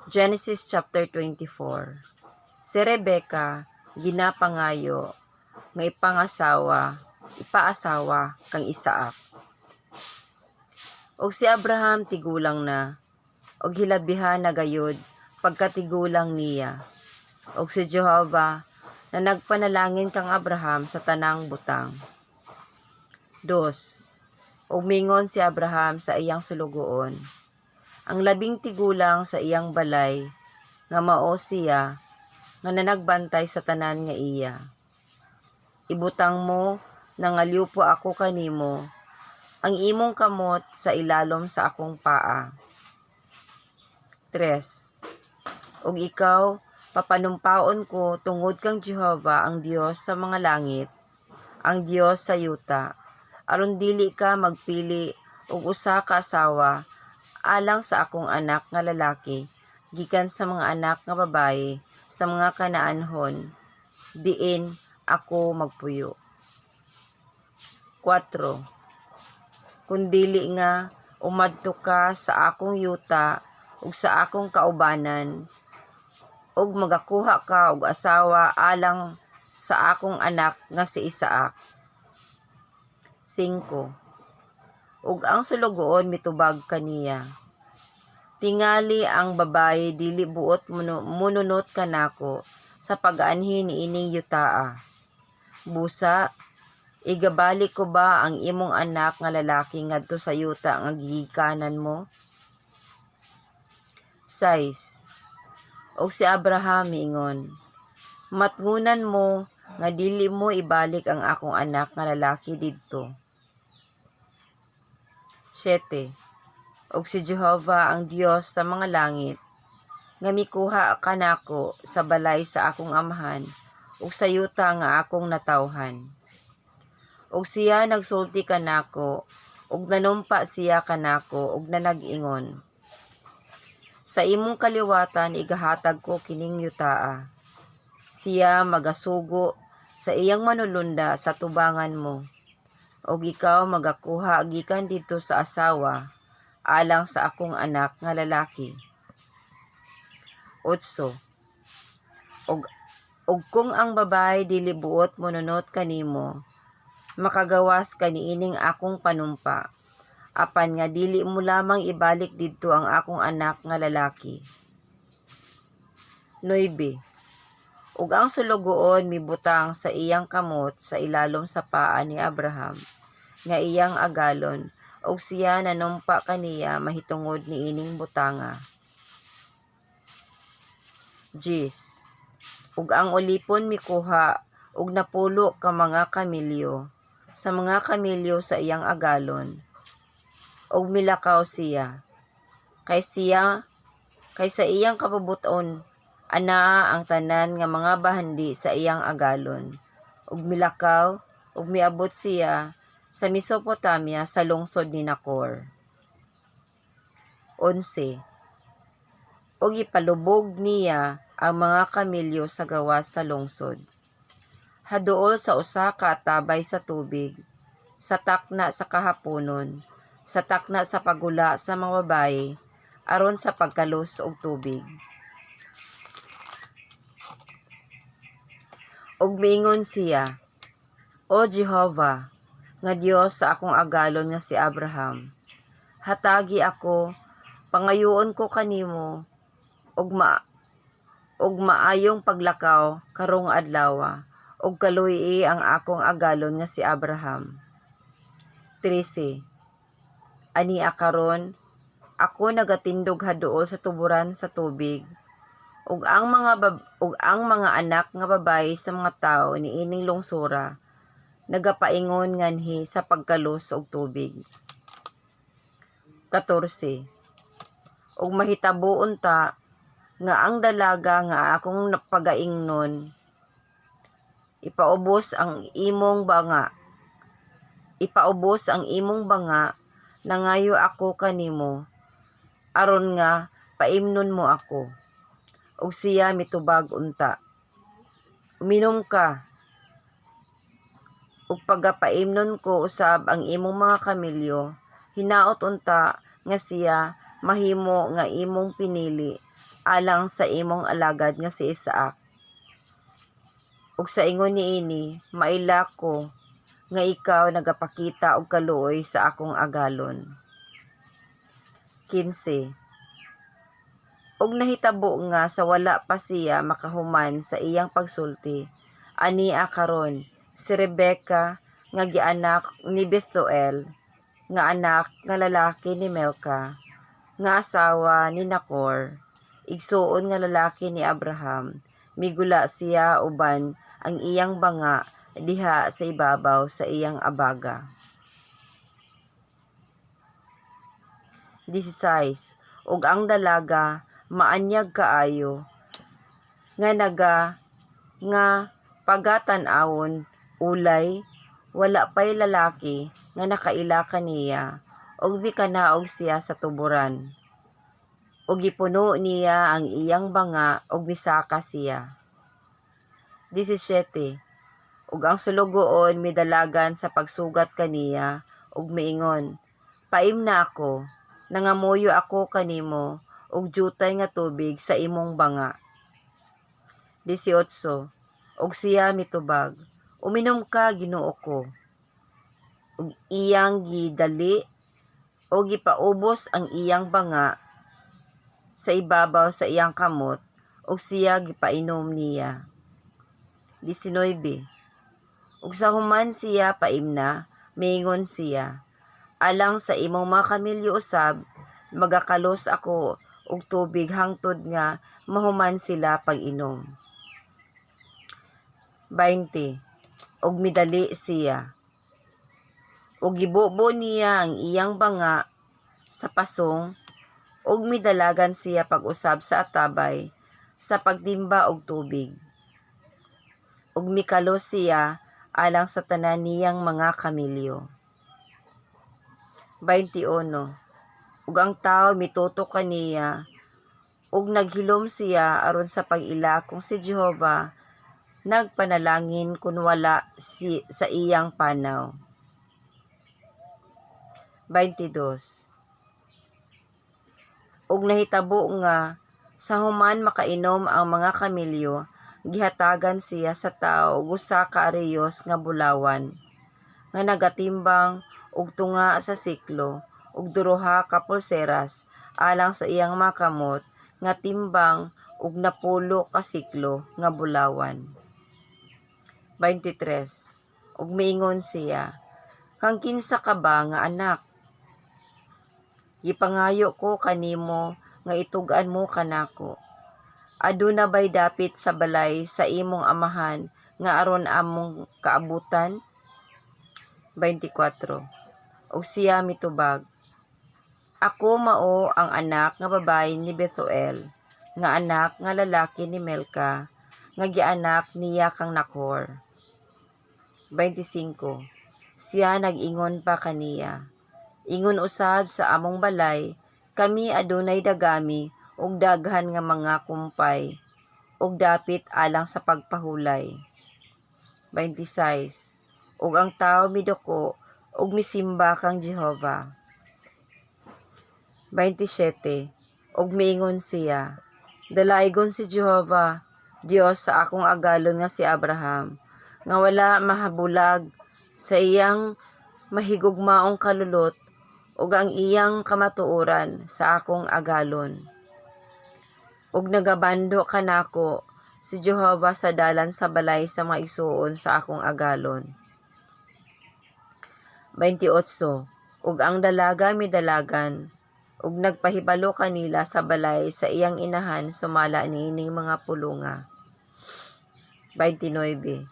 Genesis chapter 24. Si Rebecca ginapangayo nga ipaasawa kang Isaac. Og si Abraham tigulang na, og hilabihan na gayud pagkatigulang niya. Og si Jehovah na nagpanalangin kang Abraham sa tanang butang. 2. Og mingon si Abraham sa iyang sulugoon, ang labing tigulang sa iyang balay, nga mao siya, nga nanagbantay sa tanan nga iya. Ibutang mo, nangaliw po ako kanimo, ang imong kamot sa ilalom sa akong paa. 3. Og ikaw, papanumpaon ko tungod kang Jehovah ang Dios sa mga langit, ang Dios sa yuta, aron dili ka magpili og usa ka asawa, alang sa akong anak nga lalaki, gikan sa mga anak nga babaye, sa mga Kanaanhon, diin ako magpuyo. 4. Kung dili nga, umadto ka sa akong yuta, ug sa akong kaubanan, ug magakuha ka og asawa alang sa akong anak nga si Isaac. 5. Ug ang sulugoon mitubag kaniya, tingali ang babae dili buot mununot kanako sa pag-aanhin ni ining yutaa. Busa, igabalik ko ba ang imong anak nga lalaki ngadto sa yuta nga gigikanan mo? 6. Og si Abraham miingon, matngunan mo nga dili mo ibalik ang akong anak nga lalaki didto. 7. Og si Jehovah ang Dios sa mga langit, nga mikuha kanako sa balay sa akong amahan, ug sa yuta nga akong natawhan. Og siya nagsulti kanako, ug nanumpa siya kanako, ug nanag-ingon, sa imong kaliwatan igahatag ko kining yutaa. Siya magasugo sa iyang manulunda sa tubangan mo, og ikaw magakuha gikan dito sa asawa, alang sa akong anak nga lalaki. 8. Og kung ang babae dili buot mununot kanimo, makagawas kaniining akong panumpa, apan nga dili mo lamang ibalik didto ang akong anak nga lalaki. 9. Ug ang sulugoon mibutang sa iyang kamot sa ilalom sa paa ni Abraham, nga iyang agalon, ug siya nanumpa kaniya mahitungod ni ining butanga. 10. Ug ang ulipon mikuha, ug napulo ka mga kamilyo, sa mga kamilyo sa iyang agalon, ug milakaw siya, kay sa iyang kapabuton, anaa ang tanan nga mga bahandi sa iyang agalon, ug milakaw, ug miabot siya sa Mesopotamia sa lungsod ni Nacor. 11. Og ipalubog niya ang mga kamilyo sa gawas sa lungsod, haduol sa usa ka tabay sa tubig, sa takna sa kahaponon, sa takna sa pagula sa mga babaye, aron sa pagkalos og tubig. Og miingon siya, O Jehovah, nga Dios sa akong agalon nga si Abraham, hatagi ako, pangayoon ko kanimo, og maayong paglakaw karong adlaw, og kaluy ang akong agalon nga si Abraham. 13. Ania karon, ako nagatindog haduol sa tuburan sa tubig, ug ang mga anak nga babaye sa mga tao niining lungsura nagapaingon nganhi sa pagkalos og tubig. 14. Ug mahitabo unta nga ang dalaga nga akong pagaingnon ipaubos ang imong banga nangayo ako kanimo, aron nga paimnon mo ako. Ug siya mitubag unta, uminom ka, ug pagapaimnon ko usab ang imong mga kamilyo, hinaot unta nga siya mahimo nga imong pinili alang sa imong alagad nga si Isaac. Ug sa ingon niini, maila ko nga ikaw nagapakita og kaluoy sa akong agalon. 15. Ug nahitabo nga sa wala pa siya makahuman sa iyang pagsulti, ania karon si Rebecca nga gianak ni Bethuel, nga anak nga lalaki ni Milca, nga asawa ni Nacor, igsuon nga lalaki ni Abraham, migula siya uban ang iyang banga diha sa ibabaw sa iyang abaga. 16. Ug ang dalaga maanyag kaayo nga pagatan-awon ulay wala pay lalaki nga nakaila kaniya ug mikanaog siya sa tuburan ug gipuno niya ang iyang banga ug misaka siya. 17. Ug ang sulugoon midalagan sa pagsugat kaniya ug miingon, paimna ako, nangamuyo ako kanimo ug jutay nga tubig sa imong banga. 18. Ug siya mitubag, uminom ka Ginoo ko. Ug iyang gidali o gipaubos ang iyang banga sa ibabaw sa iyang kamot ug siya gipainom niya. 19. Ug sa human siya paimna, miingon siya, alang sa imong mga kamilyo usab, magakalos ako og tubig hangtod nga mahuman sila pag-inom. 20. Ug midali siya. Ug gibubo niya ang iyang banga sa pasong ug midalagan siya pag-usab sa atabay sa pagtimba og tubig. Ug mikalos siya alang sa tanan niyang mga kamilyo. 21. Ug ang tao mitutok kaniya ug naghilom siya aron sa pag-ila kung si Jehova nagpanalangin kun wala sa iyang panaw. 22. Ug nahitabo nga sa human makainom ang mga kamilyo, gihatagan siya sa tao og usa ka areyos nga bulawan nga nagatimbang og tunga sa siklo ug duha ka pulseras alang sa iyang makamot nga timbang ug 10 ka siklo nga bulawan. 23. Ug miingon siya, kang kinsa ka ba nga anak? Gipangayo ko kanimo nga itug-an mo kanako. Aduna bay dapit sa balay sa imong amahan nga aron among kaabutan? 24. Ug siya mitubag, ako mao ang anak nga babae ni Bethuel, nga anak nga lalaki ni Milca, nga gianak niya kang Nacor. 25. Siya nag-ingon pa kaniya, ingon usab sa among balay, kami adunay dagami ug daghan nga mga kumpay, ug dapit alang sa pagpahulay. 26. Ug ang tao miduko ug misimba kang Jehova. 27. Ug miingon siya, dalaygon si Jehova, Dios sa akong agalon nga si Abraham, nga wala mahabulag sa iyang mahigugmaong kalulot ug ang iyang kamatuoran sa akong agalon. Ug nagabando kanako si Jehova sa dalan sa balay sa mga igsuon sa akong agalon. 28. Ug ang dalaga midalagan ug nagpahibalo kanila sa balay sa iyang inahan sumala niining mga pulonga. 29.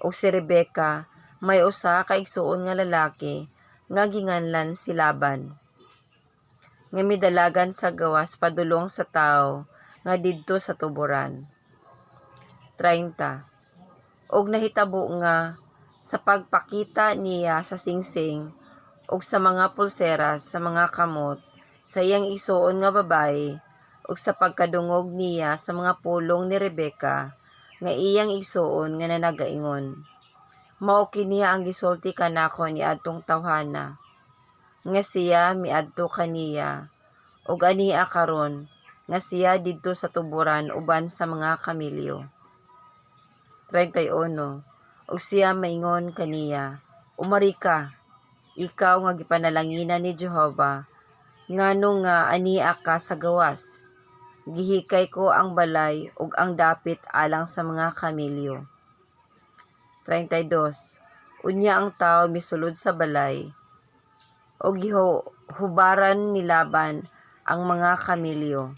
Ug si Rebecca may usa ka igsuon nga lalaki nga ginganlan si Laban, nga midalagan sa gawas padulong sa tao nga didto sa tuburan. 30. Ug nahitabo nga sa pagpakita niya sa singsing ug sa mga pulseras sa mga kamot sa iyang igsuon nga babae ug sa pagkadungog niya sa mga pulong ni Rebecca nga iyang igsuon nga nanagaingon, mao kini ang gisulti kanako ni adtong tawhana nga siya miadto kaniya ug ania karon nga siya didto sa tuburan uban sa mga kamilyo. 31. Ug siya maingon kaniya, umari ka, ikaw nga gipanalanginan ni Jehova, ngano nga ania ka sa gawas. Gihikay ko ang balay ug ang dapit alang sa mga kamilyo. 32. Unya ang tao misulod sa balay, ug gihubaran ni Laban ang mga kamilyo,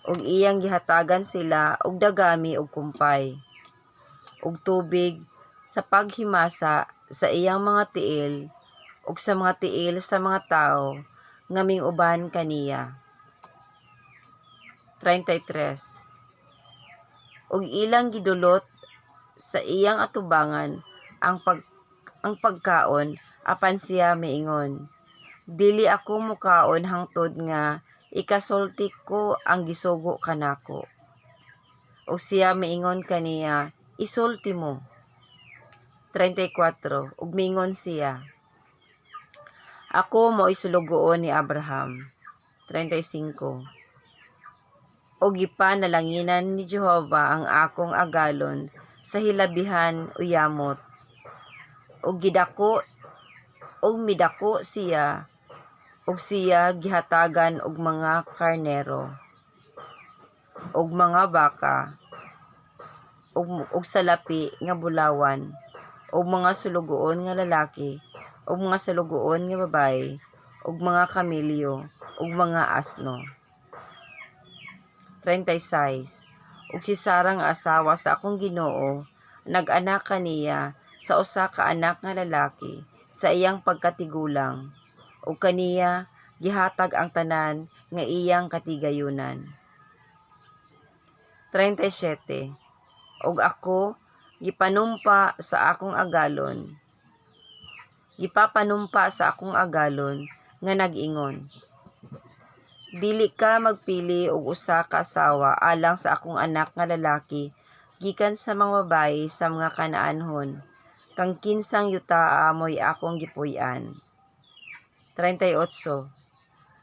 ug iyang gihatagan sila og dagami ug kumpay, ug tubig sa paghimasa sa iyang mga tiil, ug sa mga tiil sa mga tao nga ming-uban kaniya. 33. Ug ilang gidulot sa iyang atubangan ang pagkaon apan siya miingon, dili ako mukaon hangtod nga ikasulti ko ang gisugo kanako. Ug siya miingon kaniya, isulti mo. 34. Ug miingon siya, ako mo'y sulugoon ni Abraham. 35. Og ipanalanginan ni Jehova ang akong agalon sa hilabihan uyamot. Og gidako og midako siya, og siya gihatagan og mga karnero, og mga baka, og salapi nga bulawan, og mga sulugoon nga lalaki, og mga sulugoon nga babae, og mga kamilyo, og mga asno. 36. Ug si Sara nga asawa sa akong Ginoo, nag-anak kaniya sa usa ka anak nga lalaki sa iyang pagkatigulang, ug kaniya gihatag ang tanan nga iyang katigayunan. 37. Ug ako gipanumpa sa akong agalon. Gipapanumpa sa akong agalon nga nag-ingon, dili ka magpili og usa ka asawa alang sa akong anak nga lalaki gikan sa mga babaye sa mga Kanaanhon, kang kinsang yuta amoy akong gipuy-an. 38.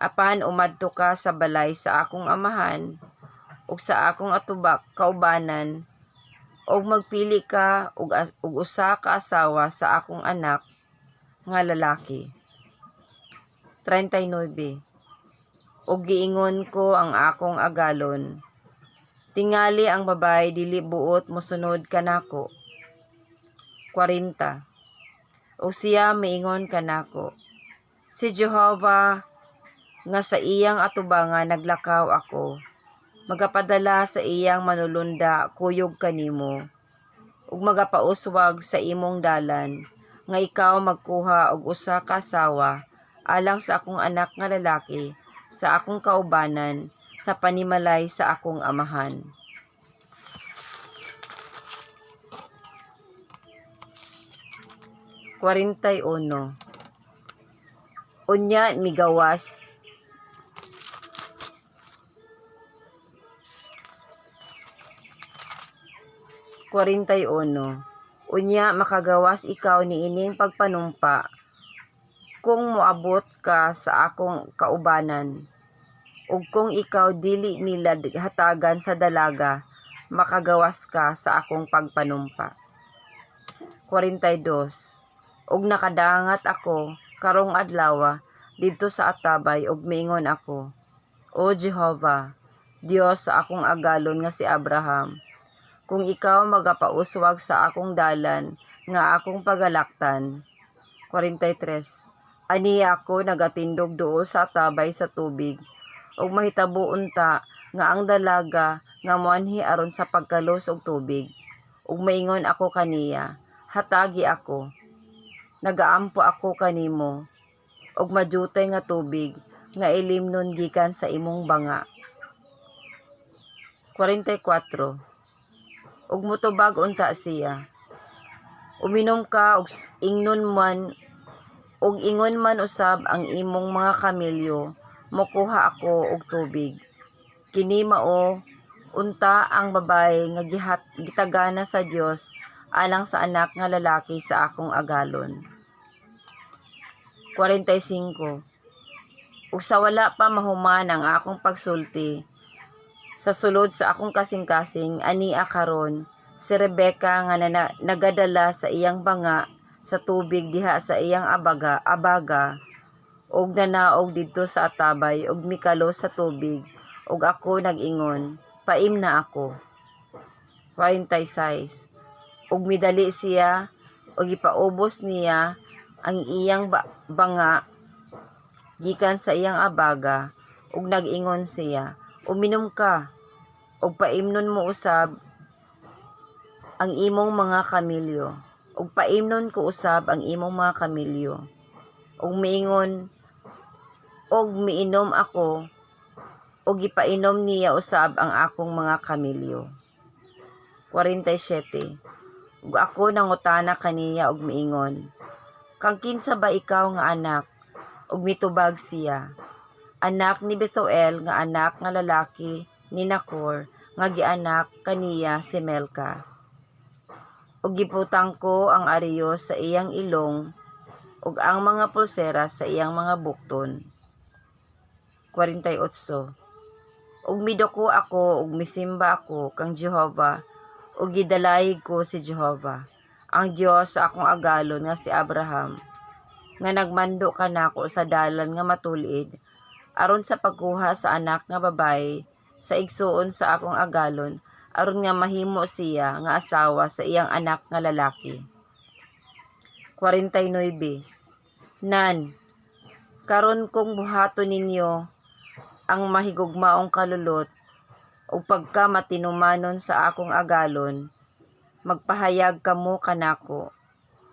Apan umadto ka sa balay sa akong amahan ug sa akong kaubanan, ug magpili ka og usa ka asawa sa akong anak nga lalaki. 39. Ug giingon ko ang akong agalon, tingali ang babae dili buot mosunod kanako. 40. O siya miingon kanako, si Jehova nga sa iyang atubangan naglakaw ako, magapadala sa iyang manulunda kuyog kanimo, ug magapauswag sa imong dalan, nga ikaw magkuha og usa ka asawa alang sa akong anak nga lalaki sa akong kaubanan sa panimalay sa akong amahan. 41. Unya migawas 41. Unya makagawas ikaw niining pagpanumpa kung moabot ka sa akong kaubanan, ug kung ikaw dili nila hatagan sa dalaga, makagawas ka sa akong pagpanumpa. 42. Ug nakadangat ako karong adlaw didto sa atabay ug miingon ako, O Jehova, Dios sa akong agalon nga si Abraham, kung ikaw magapauswag sa akong dalan nga akong pagalaktan. 43. Ani ako nagatindog duol sa atabay sa tubig, ug mahitabo unta nga ang dalaga nga moanhi aron sa pagkalos og tubig, ug maingon ako kaniya, hatagi ako. Nagaampo ako kanimo, ug madutay nga tubig nga ilimnon gikan sa imong banga. 44. Ug mutubag unta siya, uminom ka ug ingon man usab ang imong mga kamilyo, mokuha ako og tubig. Kini mao unta ang babae nga gitagana sa Dios alang sa anak nga lalaki sa akong agalon. 45. ug sa wala pa mahuman ang akong pagsulti, sa sulod sa akong kasing-kasing, ania karon, si Rebecca nga nagadala sa iyang banga sa tubig diha sa iyang abaga, ug nanaog didto sa atabay, ug mikalo sa tubig, ug ako nag-ingon, paim na ako. 46. Ug midali siya, ug ipaubos niya ang iyang banga gikan sa iyang abaga, ug nag-ingon siya, uminom ka, ug paimnon mo usab ang imong mga kamilyo, ug paimnon ko usab ang imong mga kamilyo, ug miingon, ug miinom ako, ug ipainom niya usab ang akong mga kamilyo. 47. Ug ako nangutana kaniya ug miingon, kang kinsa ba ikaw nga anak? Ug mitubag siya, anak ni Bethuel nga anak nga lalaki ni Nacor nga gianak kaniya si Melka. Ug giputang ko ang ariyo sa iyang ilong ug ang mga pulsera sa iyang mga bukton. 48. Ug miduko ako ug misimba ako kang Jehova ug gidalayig ko si Jehova, ang Dios sa akong agalon nga si Abraham, nga nagmando kanako sa dalan nga matulid aron sa pagkuha sa anak nga babae sa igsuon sa akong agalon aron nga mahimo siya nga asawa sa iyang anak nga lalaki. 49. Nan, karon kong buhaton ninyo ang mahigugmaong kalulot ug pagka matinumanon sa akong agalon, magpahayag kamo kanako,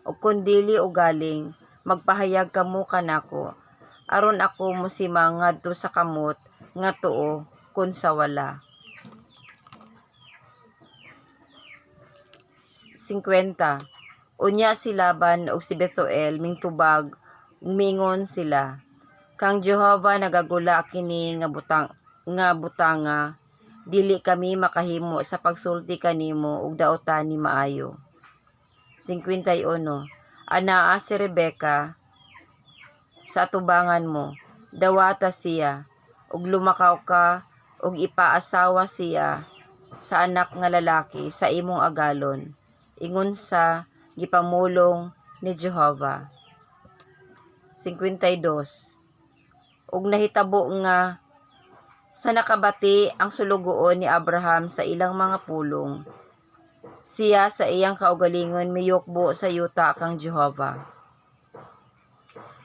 ug kun dili ugaling, magpahayag kamo kanako, aron ako mosimang ngadto sa kamot nga tuo kun sa wala. 50. Unya si Laban ug si Bethuel mingtubag ug miingon sila, kang Jehova nagagula kini nga butanga, dili kami makahimo sa pagsulti kanimo ug daotan ni maayo. 51. Anaa si Rebecca sa atubangan mo, dawata siya, ug lumakaw ka, ug ipaasawa siya sa anak nga lalaki sa imong agalon, ingon sa gipamulong ni Jehova. 52. Ug nahitabo nga sa nakabati ang sulugoon ni Abraham sa ilang mga pulong, siya sa iyang kaugalingon miyukbo sa yuta kang Jehova.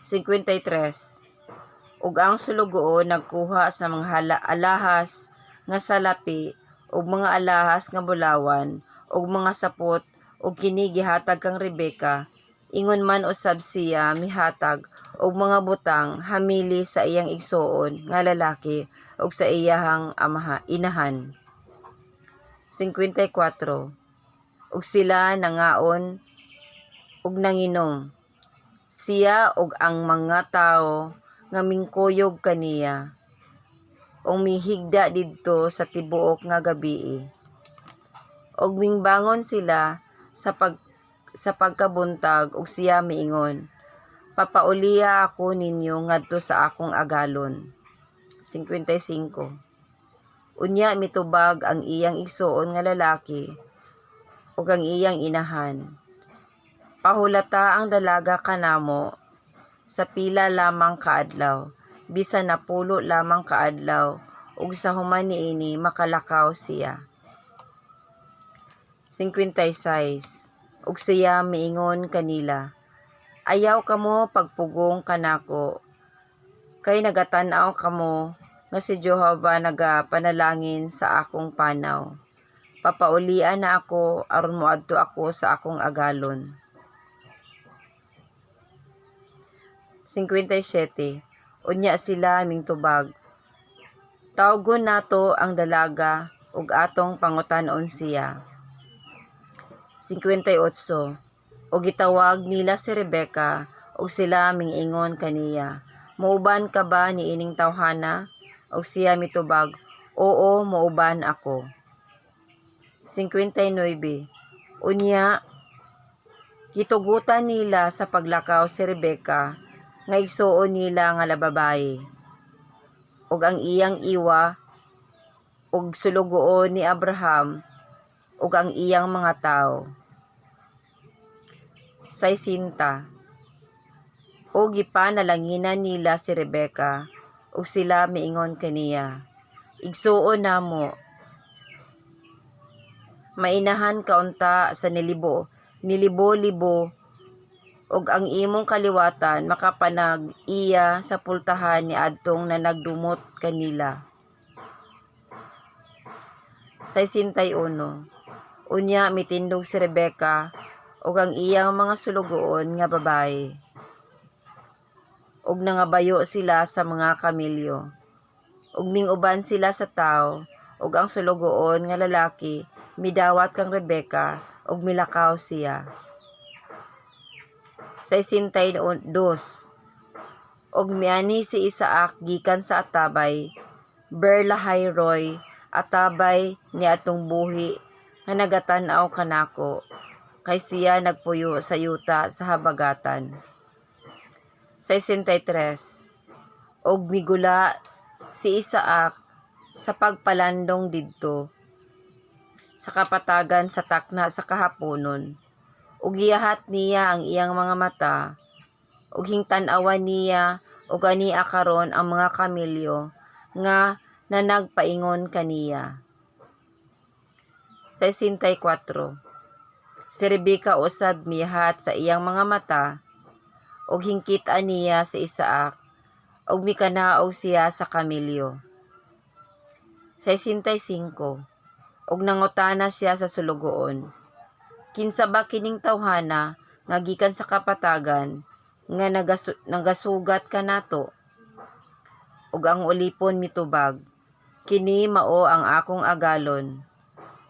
53. Ug ang sulugoon nagkuha sa mga alahas nga salapi ug mga alahas nga bulawan ug mga sapot ug kini gihatag kang Rebecca, ingon man usab siya mihatag og mga butang hamili sa iyang igsuon nga lalaki ug sa iyahang inahan. 54. Ug sila nangaon ug nanginom, siya ug ang mga tawo nga mingkuyog kaniya, ug mihigda didto sa tibuok nga gabii. Ug mingbangon sila sa pagkabuntag ug siya miingon, papauliya ako ninyo ngadto sa akong agalon. 55. Unya mitubag ang iyang igsuon nga lalaki ug ang iyang inahan, pahulata ang dalaga kanamo sa pila lamang kaadlaw, bisan napulo lamang kaadlaw, ug sa human niini makalakaw siya. 56. Ug siya miingon kanila, ayaw kamo pagpugong kanako, kay nagatan-aw kamo nga si Jehova nagapanalangin sa akong panaw. Papaulian na ako aron moadto ako sa akong agalon. 57. Unya sila mingtubag, tawgon nato ang dalaga ug atong pangutan-on siya. 58. Ug gitawag nila si Rebecca ug sila mingingon kaniya, muuban ka ba ni ining tawhana? Ug siya mitubag, oo, muuban ako. 59. Unya gitugutan nila sa paglakaw si Rebecca nga igsuon nila nga lababaye. ug ang iyang iwa ug sulugoon ni Abraham ug ang iyang mga tawo. 60. O gipanalanginan nila si Rebeka ug sila miingon kaniya, igsuon namo, mainahan kaunta sa nilibo-libo ug ang imong kaliwatan makapanag iya sa pultahan ni adtong nanagdumot kanila. 61. Unya mitindog si Rebeka ug ang iyang mga sulugoon nga babaye, ug nangabayo sila sa mga kamilyo, ug minguban sila sa tawo, ug ang sulugoon nga lalaki midawat kang Rebeka ug milakaw siya. 62. Og miani si Isaac gikan sa atabay, Berlahai-roy, atabay ni atong buhi nga nagatan-aw kanako, kay siya nagpuyo sa yuta sa habagatan. 63. Og migula si Isaac sa pagpalandong didto sa kapatagan sa takna sa kahaponon, ug giyahat niya ang iyang mga mata, ug hingtan-awan niya ug ania karon ang mga kamilyo nga nanagpaingon kaniya. 64. Si Rebeka usab miyahat sa iyang mga mata, ug hingkit-an niya si Isaac, ug mikanaog siya sa kamilyo. 65. Ug nangutana siya sa sulugoon, kinsa ba kining tawhana nga gikan sa kapatagan nga nagasugat kanato? Ug ang ulipon mitubag, kini mao ang akong agalon.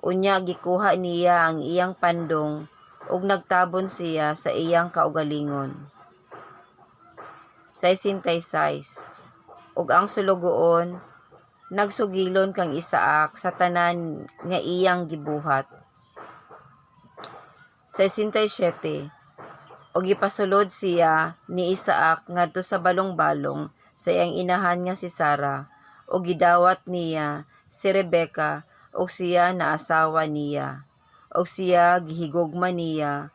Unya gikuha niya ang iyang pandong ug nagtabon siya sa iyang kaugalingon. 66. Ug ang sulugoon nagsugilon kang Isaac sa tanan nga iyang gibuhat. 67. Og ipasulod siya ni Isaac ngadto sa balong-balong sa iyang inahan nga si Sara, og gidawat niya si Rebeka og siya na asawa niya, og siya gihigugma niya,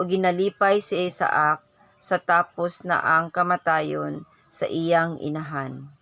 og ginalipay si Isaac sa tapos na ang kamatayon sa iyang inahan.